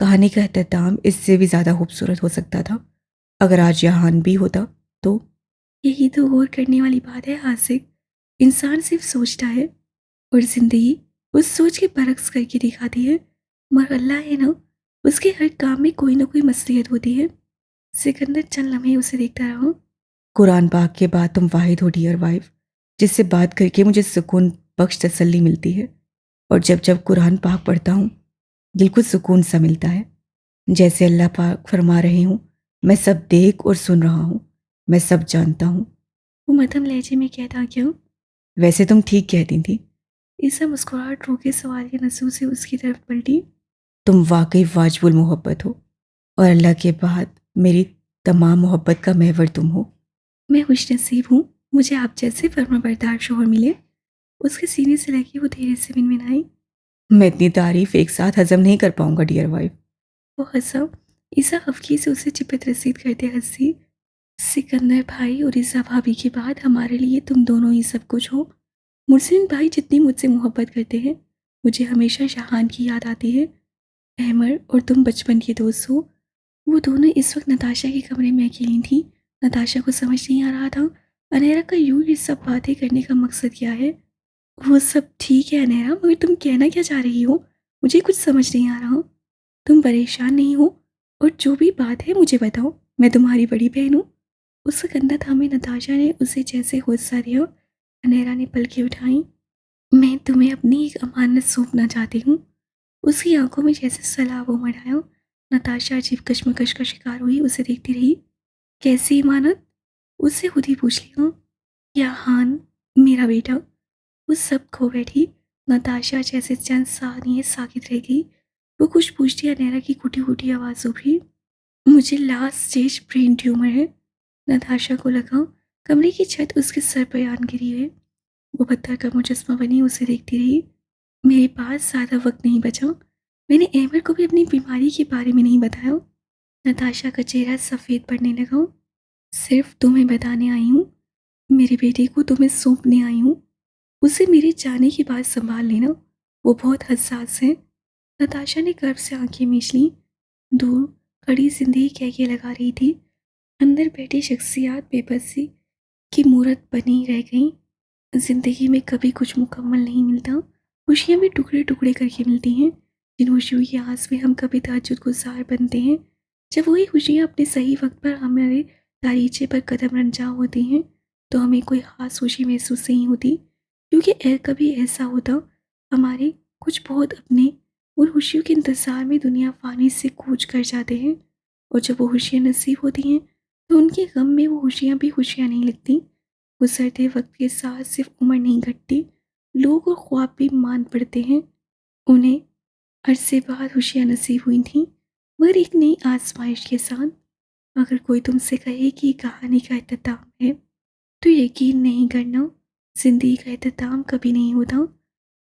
Speaker 1: کہانی کا اختتام اس سے بھی زیادہ خوبصورت ہو سکتا تھا۔ اگر آج یہاں بھی ہوتا تو
Speaker 2: یہی تو غور کرنے والی بات ہے عاشق، انسان صرف سوچتا ہے اور زندگی اس سوچ کے برعکس کر کے دکھاتی ہے، مگر اللہ ہے نا، اس کے ہر کام میں کوئی نہ کوئی مصلحت ہوتی ہے۔ سکندر چند لمحے اسے دیکھتا رہا۔
Speaker 1: قرآن پاک کے بعد تم واحد ہو ڈیئر وائف، جس سے بات کر کے مجھے سکون بخش تسلی ملتی ہے، اور جب جب قرآن پاک پڑھتا ہوں دل کو سکون سا ملتا ہے، جیسے اللہ پاک فرما رہے ہوں میں سب دیکھ اور سن رہا ہوں، میں سب جانتا ہوں۔
Speaker 2: وہ مدھم لہجے میں کہتا کیوں؟
Speaker 1: ویسے تم ٹھیک کہتی تھی۔
Speaker 2: عیسیٰ مسکراہٹ رو کے سوال کے نظروں سے اس کی طرف پلٹی۔
Speaker 1: تم واقعی واجب المحبت ہو، اور اللہ کے بعد میری تمام محبت کا محور تم ہو۔
Speaker 2: میں خوش نصیب ہوں، مجھے آپ جیسے فرما بردار شوہر ملے۔ اس کے سینے سے لگی وہ دھیرے سے منمنائی۔
Speaker 1: میں اتنی تعریف ایک ساتھ ہضم نہیں کر پاؤں گا ڈیئر وائف۔
Speaker 2: وہ ہنسا۔ عیسیٰ خفگی سے اسے چپت رسید کرتے ہنسی۔ سکندر بھائی اور عیسیٰ بھابھی کے بعد ہمارے لیے تم دونوں ہی سب کچھ ہو۔ مرسین بھائی جتنی مجھ سے محبت کرتے ہیں، مجھے ہمیشہ شاہان کی یاد آتی ہے۔ احمر اور تم بچپن کے دوست ہو۔ وہ دونوں اس وقت نتاشا کے کمرے میں اکیلی تھیں۔ نتاشا کو سمجھ نہیں آ رہا تھا انیرا کا یوں یہ سب باتیں کرنے کا مقصد کیا ہے۔ وہ سب ٹھیک ہے انیرا، مگر تم کہنا کیا چاہ رہی ہو؟ مجھے کچھ سمجھ نہیں آ رہا۔ تم پریشان نہیں ہو، اور جو بھی بات ہے مجھے بتاؤ، میں تمہاری بڑی بہن ہوں۔ اس وقت اندھا تھامے نتاشا نے اسے جیسے حوصلہ دیا۔ انیرا نے پلکیں اٹھائیں۔ میں تمہیں اپنی ایک امانت سونپنا چاہتی ہوں۔ اس کی آنکھوں میں جیسے سیلاب امڑ آیا۔ نتاشا عجیب کشمکش کا شکار ہوئی اسے دیکھتی رہی۔ کیسی امانت؟ اس سے خود ہی پوچھ لیا۔ یہان میرا بیٹا۔ وہ سب کھو بیٹھی۔ نتاشا جیسے چند ثانیے ساکت رہ گئی۔ وہ کچھ پوچھتی انیرا کی گھٹی گھٹی آواز ابھری۔ مجھے لاسٹ سٹیج برین ٹیومر ہے۔ نتاشا کو لگا کمرے کی چھت اس کے سر پر آن گری ہے۔ وہ پتھر کا مجسمہ بنی اسے دیکھتی رہی۔ میرے پاس زیادہ وقت نہیں بچا۔ میں نے احمد کو بھی اپنی بیماری کے بارے میں نہیں بتایا۔ نتاشا کا چہرہ سفید پڑنے لگا۔ صرف تمہیں بتانے آئی ہوں، میرے بیٹے کو تمہیں سونپنے آئی ہوں۔ اسے میرے جانے کے بعد سنبھال لینا، وہ بہت حساس ہے۔ نتاشا نے کرب سے آنکھیں میچ لیں۔ دور کڑی زندگی کہہ لگا رہی تھی، اندر بیٹھی شخصیات بے بسی کی مورت بنی رہ گئیں۔ زندگی میں کبھی کچھ مکمل نہیں ملتا، خوشیاں بھی ٹکڑے ٹکڑے کر کے ملتی ہیں۔ جن خوشیوں کی آس میں ہم کبھی تہجد گزار بنتے ہیں، جب وہی خوشیاں اپنے صحیح وقت پر ہمارے دریچے پر قدم رنجاں ہوتی ہیں تو ہمیں کوئی خاص خوشی محسوس نہیں ہوتی، کیونکہ کبھی ایسا ہوتا ہمارے کچھ بہت اپنے ان خوشیوں کے انتظار میں دنیا فانی سے کوچ کر جاتے ہیں، اور جب وہ خوشیاں نصیب ہوتی ہیں تو ان کے غم میں وہ خوشیاں بھی خوشیاں نہیں لگتی۔ گزرتے وقت کے ساتھ صرف عمر نہیں گھٹتی، لوگ اور خواب بھی مان پڑتے ہیں۔ انہیں عرصے بعد خوشیاں نصیب ہوئی تھیں، مگر ایک نئی آزمائش کے ساتھ۔ اگر کوئی تم سے کہے کہ یہ کہانی کا اختتام ہے تو یقین نہیں کرنا، زندگی کا اختتام کبھی نہیں ہوتا۔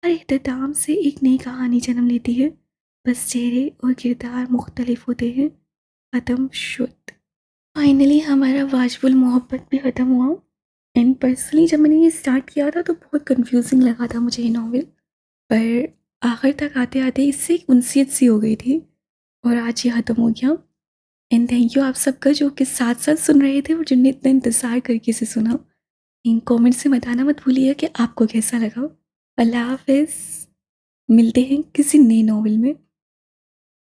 Speaker 2: ہر اختتام سے ایک نئی کہانی جنم لیتی ہے، بس چہرے اور کردار مختلف ہوتے ہیں۔ ختم شد۔ فائنلی ہمارا واجب المحبت بھی ختم ہوا۔ اینڈ پرسنلی جب میں نے یہ سٹارٹ کیا تھا تو بہت کنفیوزنگ لگا تھا مجھے یہ ناول، پر آخر تک آتے آتے اس سے ایک انسیت سی ہو گئی تھی، اور آج یہ ختم ہو گیا۔ اینڈ تھینک یو آپ سب کا جو کہ ساتھ ساتھ سن رہے تھے اور جن نے اتنا انتظار کر کے اسے سنا۔ ان کومنٹ سے بتانا مت بھولیے کہ آپ کو کیسا لگا۔ اللہ حافظ، ملتے ہیں کسی نئے ناول میں۔